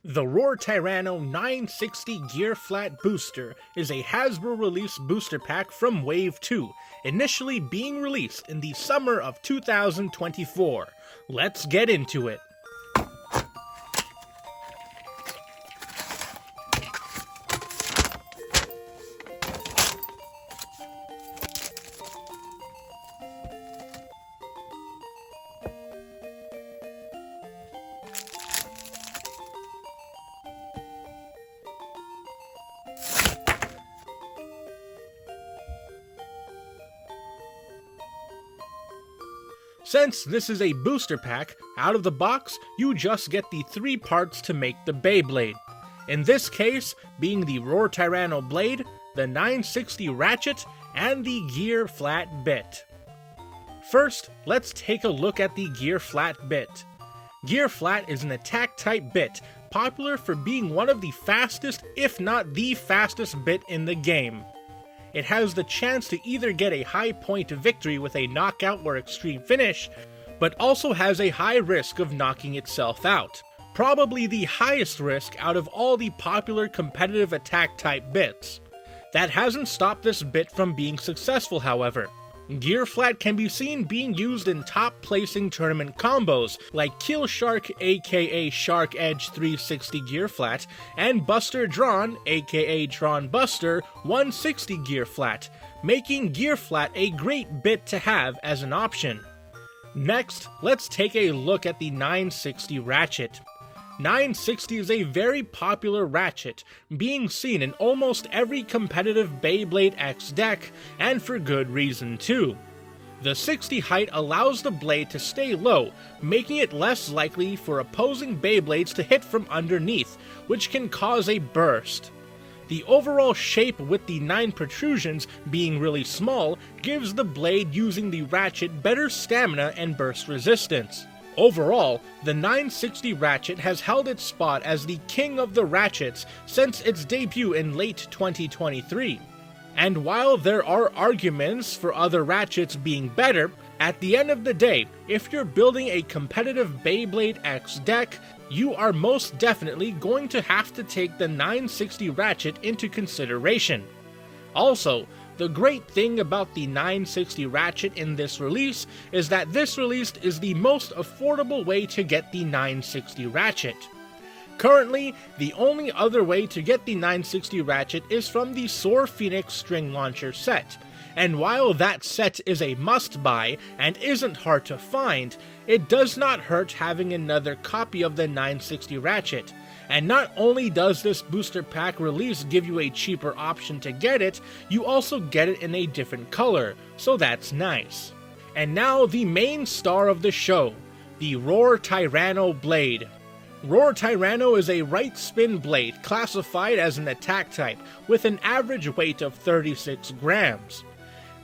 The Roar Tyranno 960 Gear Flat Booster is a Hasbro release booster pack from Wave 2, initially being released in the summer of 2024. Let's get into it. Since this is a booster pack, out of the box, you just get the 3 parts to make the Beyblade. In this case, being the Roar Tyranno blade, the 960 ratchet, and the Gear Flat bit. First, let's take a look at the Gear Flat bit. Gear Flat is an attack type bit, popular for being one of the fastest, if not the fastest bit in the game. It has the chance to either get a high point victory with a knockout or extreme finish, but also has a high risk of knocking itself out. Probably the highest risk out of all the popular competitive attack type bits. That hasn't stopped this bit from being successful, however. Gear Flat can be seen being used in top placing tournament combos like Kill Shark aka Shark Edge 360 Gear Flat and Buster Drawn aka Drawn Buster 160 Gear Flat, making Gear Flat a great bit to have as an option. Next, let's take a look at the 960 ratchet. 960 is a very popular ratchet, being seen in almost every competitive Beyblade X deck, and for good reason too. The 60 height allows the blade to stay low, making it less likely for opposing Beyblades to hit from underneath, which can cause a burst. The overall shape with the 9 protrusions being really small gives the blade using the ratchet better stamina and burst resistance. Overall, the 960 ratchet has held its spot as the king of the ratchets since its debut in late 2023. And while there are arguments for other ratchets being better, at the end of the day, if you're building a competitive Beyblade X deck, you are most definitely going to have to take the 960 ratchet into consideration. Also, the great thing about the 960 ratchet in this release is that this release is the most affordable way to get the 960 ratchet. Currently, the only other way to get the 960 ratchet is from the Soar Phoenix String Launcher set, and while that set is a must-buy and isn't hard to find, it does not hurt having another copy of the 960 ratchet. And not only does this booster pack release give you a cheaper option to get it, you also get it in a different color, so that's nice. And now the main star of the show, the Roar Tyranno blade. Roar Tyranno is a right spin blade classified as an attack type with an average weight of 36 grams.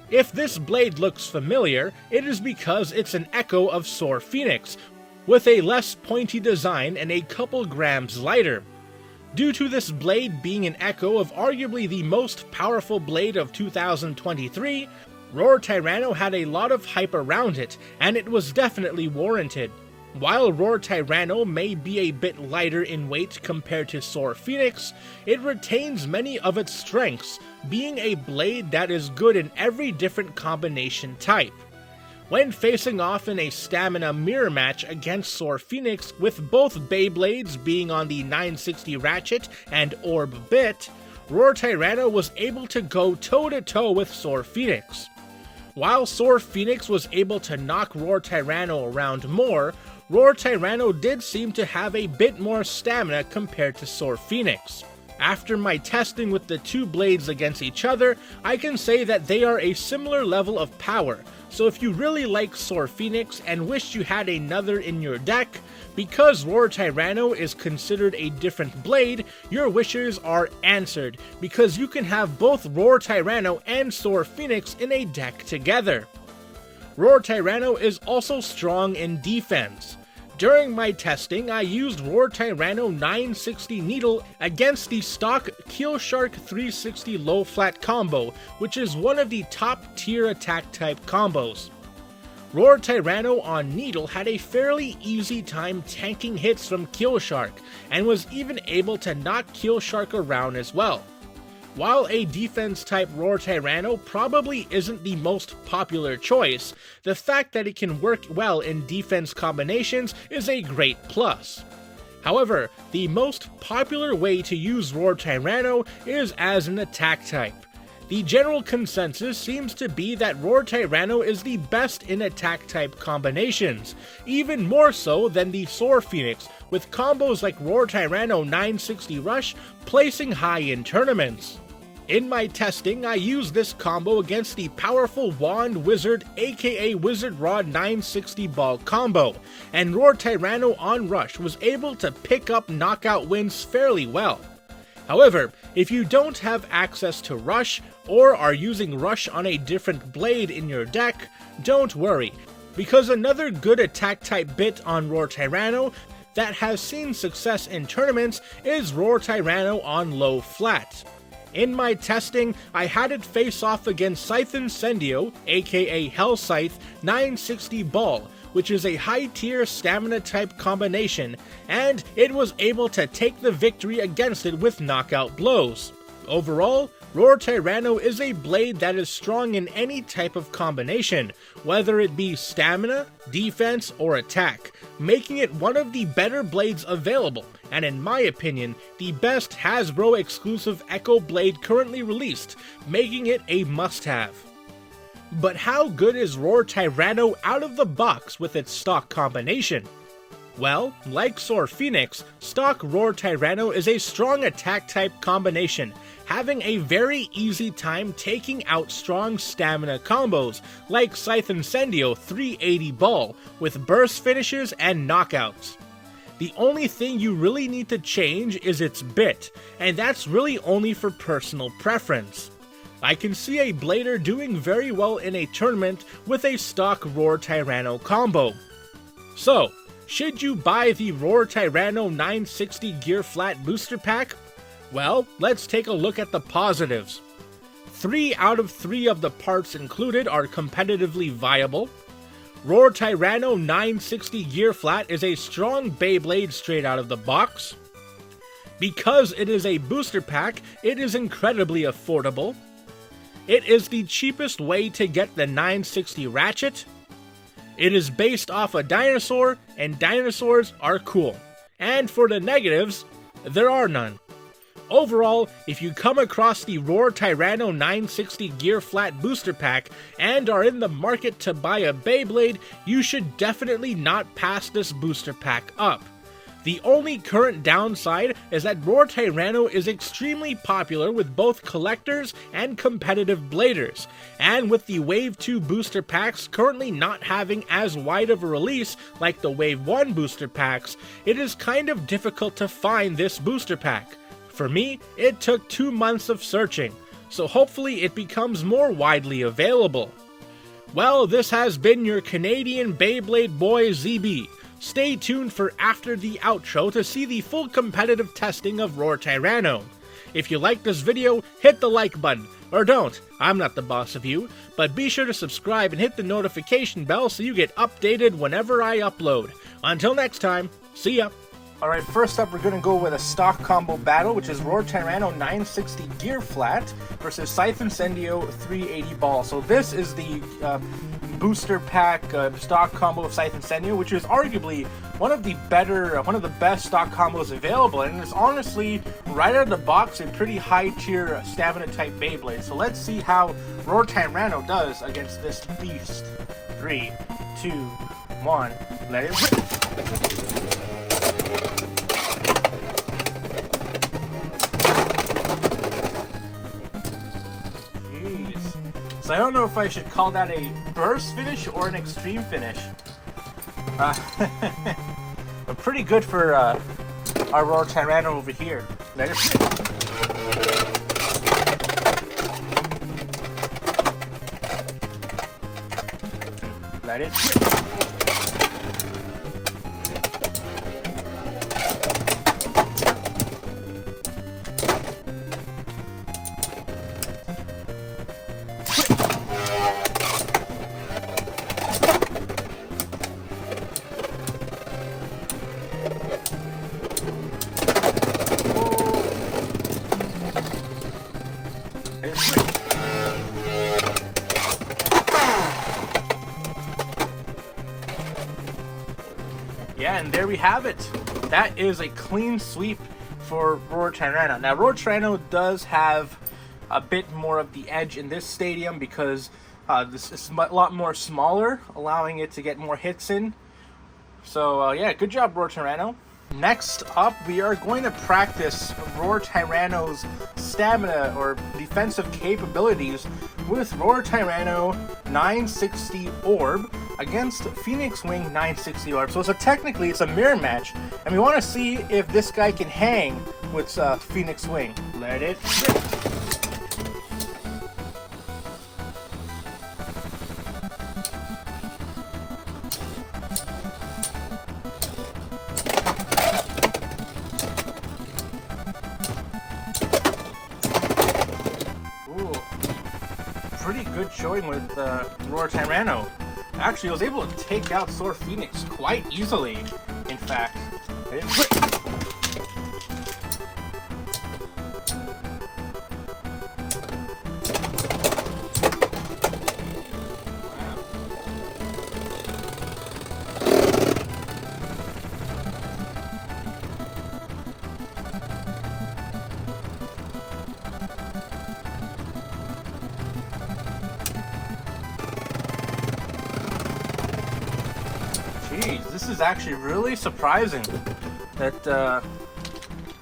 If this blade looks familiar, it is because it's an echo of Soar Phoenix, with a less pointy design and a couple grams lighter. Due to this blade being an echo of arguably the most powerful blade of 2023, Roar Tyranno had a lot of hype around it, and it was definitely warranted. While Roar Tyranno may be a bit lighter in weight compared to Soar Phoenix, it retains many of its strengths, being a blade that is good in every different combination type. When facing off in a stamina mirror match against Soar Phoenix with both Beyblades being on the 960 ratchet and Orb bit, Roar Tyranno was able to go toe-to-toe with Soar Phoenix. While Soar Phoenix was able to knock Roar Tyranno around more, Roar Tyranno did seem to have a bit more stamina compared to Soar Phoenix. After my testing with the two blades against each other, I can say that they are a similar level of power, so if you really like Soar Phoenix and wish you had another in your deck, because Roar Tyranno is considered a different blade, your wishes are answered, because you can have both Roar Tyranno and Soar Phoenix in a deck together. Roar Tyranno is also strong in defense. During my testing, I used Roar Tyranno 960 Needle against the stock Kill Shark 360 Low Flat combo, which is one of the top tier attack type combos. Roar Tyranno on Needle had a fairly easy time tanking hits from Keelshark, and was even able to knock Keelshark around as well. While a defense-type Roar Tyranno probably isn't the most popular choice, the fact that it can work well in defense combinations is a great plus. However, the most popular way to use Roar Tyranno is as an attack type. The general consensus seems to be that Roar Tyranno is the best in attack type combinations, even more so than the Soar Phoenix, with combos like Roar Tyranno 960 Rush placing high in tournaments. In my testing, I used this combo against the powerful Wand Wizard aka Wizard Rod 960 Ball combo, and Roar Tyranno on Rush was able to pick up knockout wins fairly well. However, if you don't have access to Rush, or are using Rush on a different blade in your deck, don't worry, because another good attack type bit on Roar Tyranno that has seen success in tournaments is Roar Tyranno on low flat. In my testing, I had it face off against Scythe Incendio, aka Hell Scythe 960 Ball, which is a high tier stamina type combination, and it was able to take the victory against it with knockout blows. Overall, Roar Tyranno is a blade that is strong in any type of combination, whether it be stamina, defense, or attack, making it one of the better blades available, and in my opinion, the best Hasbro exclusive Echo blade currently released, making it a must-have. But how good is Roar Tyranno out of the box with its stock combination? Well, like Soar Phoenix, stock Roar Tyranno is a strong attack type combination, having a very easy time taking out strong stamina combos, like Scythe Incendio 380 Ball, with burst finishes and knockouts. The only thing you really need to change is its bit, and that's really only for personal preference. I can see a blader doing very well in a tournament with a stock Roar Tyranno combo. So, should you buy the Roar Tyranno 960 Gear Flat Booster Pack? Well, let's take a look at the positives. 3 out of 3 of the parts included are competitively viable. Roar Tyranno 960 Gear Flat is a strong Beyblade straight out of the box. Because it is a booster pack, it is incredibly affordable. It is the cheapest way to get the 960 Ratchet. It is based off a dinosaur, and dinosaurs are cool. And for the negatives, there are none. Overall, if you come across the Roar Tyranno 960 Gear Flat Booster Pack and are in the market to buy a Beyblade, you should definitely not pass this booster pack up. The only current downside is that Roar Tyranno is extremely popular with both collectors and competitive bladers, and with the Wave 2 booster packs currently not having as wide of a release like the Wave 1 booster packs, it is kind of difficult to find this booster pack. For me, it took 2 months of searching, so hopefully it becomes more widely available. Well, this has been your Canadian Beyblade boy ZB. Stay tuned for after the outro to see the full competitive testing of Roar Tyranno. If you like this video, hit the like button, or don't, I'm not the boss of you, but be sure to subscribe and hit the notification bell so you get updated whenever I upload. Until next time, see ya! Alright, first up we're going to go with a stock combo battle, which is Roar Tyranno 960 Gear Flat versus Scythe Incendio 380 Ball. So this is the booster pack stock combo of Scythe Incendio, which is arguably one of the best stock combos available, and it's honestly, right out of the box, a pretty high tier stamina type Beyblade. So let's see how Roar Tyranno does against this beast. 3, 2, 1, let it rip! So I don't know if I should call that a burst finish or an extreme finish. But pretty good for our Roar Tyranno over here. Let it rip. Let it rip. Yeah, and there we have it. That is a clean sweep for Roar Tyranno. Now, Roar Tyranno does have a bit more of the edge in this stadium because this is a lot more smaller, allowing it to get more hits in. So, yeah, good job, Roar Tyranno. Next up, we are going to practice Roar Tyranno's stamina or defensive capabilities with Roar Tyranno 960 Orb against Phoenix Wing 960 Orb. So technically it's a mirror match, and we want to see if this guy can hang with Phoenix Wing. Let it rip. Pretty good showing with Roar Tyranno. Actually, I was able to take out Sword Phoenix quite easily, in fact. Jeez, this is actually really surprising that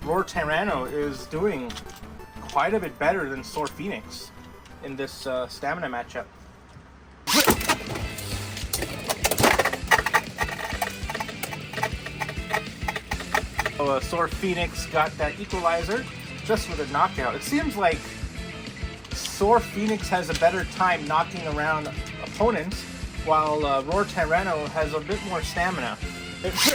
Roar Tyranno is doing quite a bit better than Sword Phoenix in this stamina matchup. So Sword Phoenix got that equalizer just with a knockout. It seems like Sword Phoenix has a better time knocking around opponents, while Roar Tyranno has a bit more stamina. It's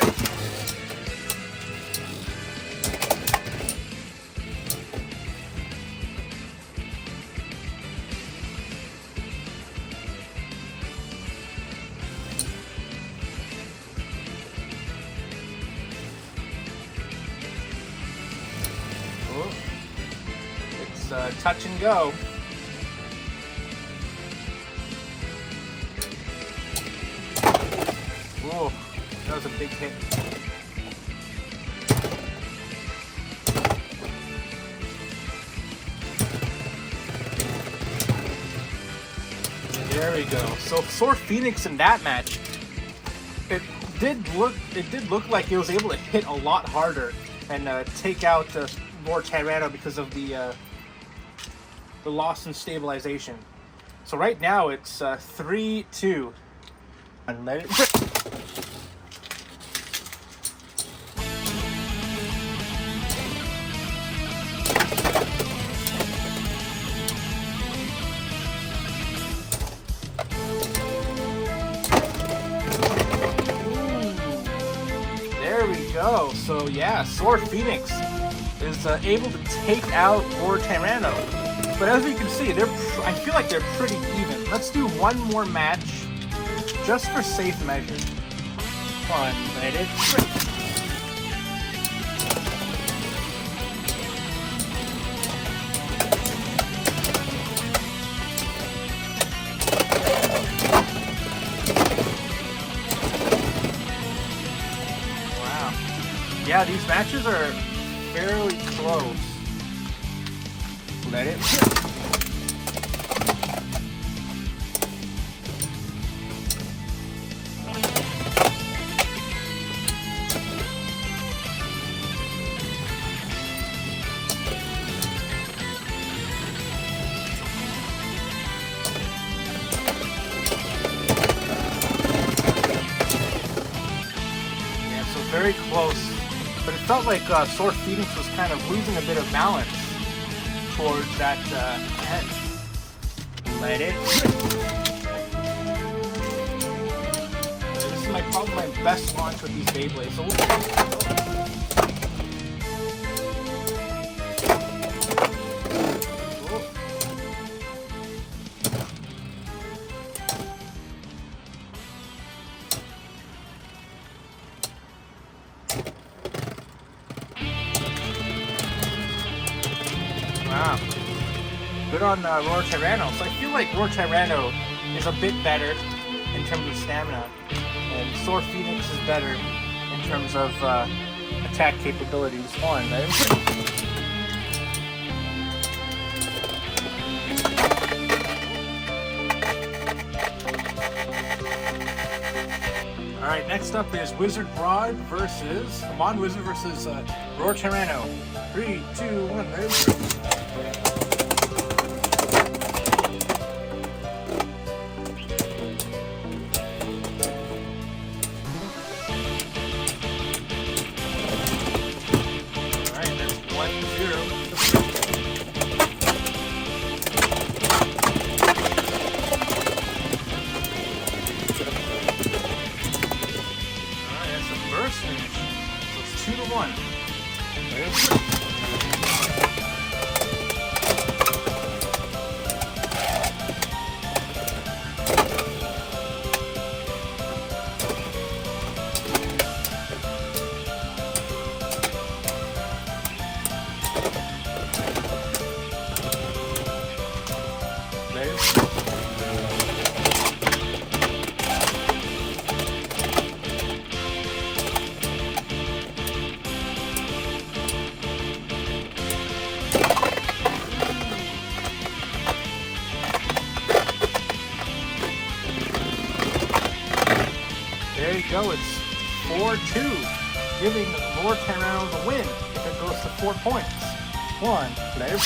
touch and go. Oh, that was a big hit. There we go. So Sword Phoenix in that match, it did look like it was able to hit a lot harder and take out Roar Tyranno because of the loss in stabilization. So right now it's 3-2. And let it rip. There we go. So yeah, Sword Phoenix is able to take out Roar Tyranno. But as we can see, I feel like they're pretty even. Let's do one more match, just for safe measure. Come on, let it rip. Wow. Yeah, these matches are fairly close. Let it rip. Very close, but it felt like Sword Phoenix was kind of losing a bit of balance towards that end. Let it rip. This is probably my best launch with these Beyblades. So wow. good on Roar Tyranno. So I feel like Roar Tyranno is a bit better in terms of stamina, and Sword Phoenix is better in terms of attack capabilities. On Alright, next up is Wizard Broad versus Mon Wizard versus Roar Tyranno. 3, 2, 1, there's There you go, it's 4-2, giving Roar Tyranno the win if it goes to 4 points. 1, play.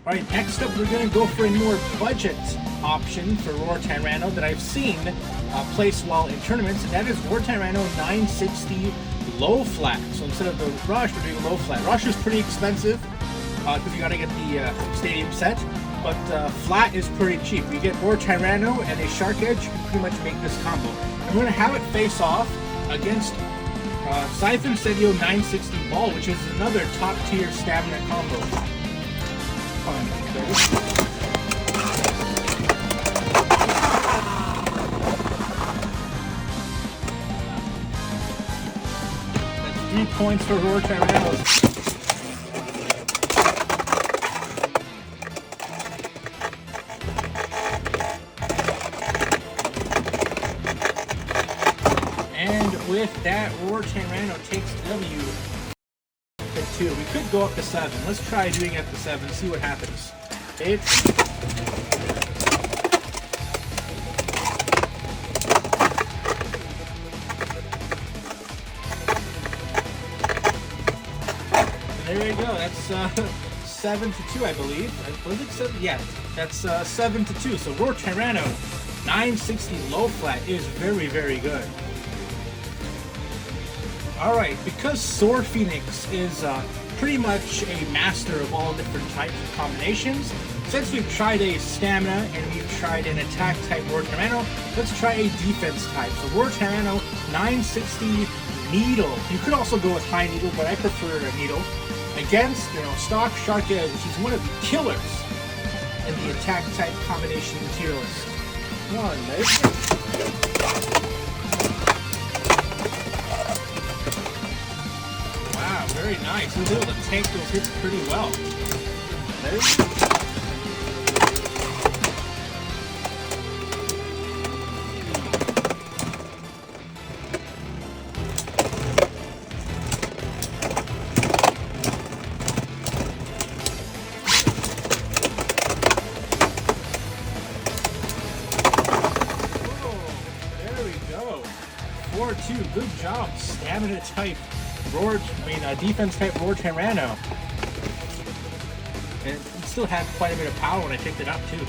Alright, next up we're going to go for a more budget option for Roar Tyranno that I've seen placed well in tournaments, and that is Roar Tyranno 960 low flat. So instead of the Rush, we're doing low flat. Rush is pretty expensive because you got to get the stadium set, but flat is pretty cheap. You get Roar Tyranno and a Shark Edge, you can pretty much make this combo. I'm going to have it face off against Siphon Sedio 960 Ball, which is another top tier stamina combo. That's 3 points for Roar Tyranno. And with that, Roar Tyranno takes W. 2. We could go up to 7. Let's try doing it up to 7, see what happens. It's... There you go, that's 7-2, I believe. Was it 7? Yeah, that's 7-2. So Roar Tyranno 960 low flat is very, very good. Alright, because Sword Phoenix is pretty much a master of all different types of combinations, since we've tried a stamina and we've tried an attack type Roar Tyranno, let's try a defense type. So Roar Tyranno 960 Needle. You could also go with High Needle, but I prefer a Needle. Against, stock Shark Edge, which is one of the killers in the attack type combination tier list. Wow, very nice. He was able to tank those hits pretty well. Good job, stamina type defense type Roar Tyranno. And it still had quite a bit of power when I picked it up too.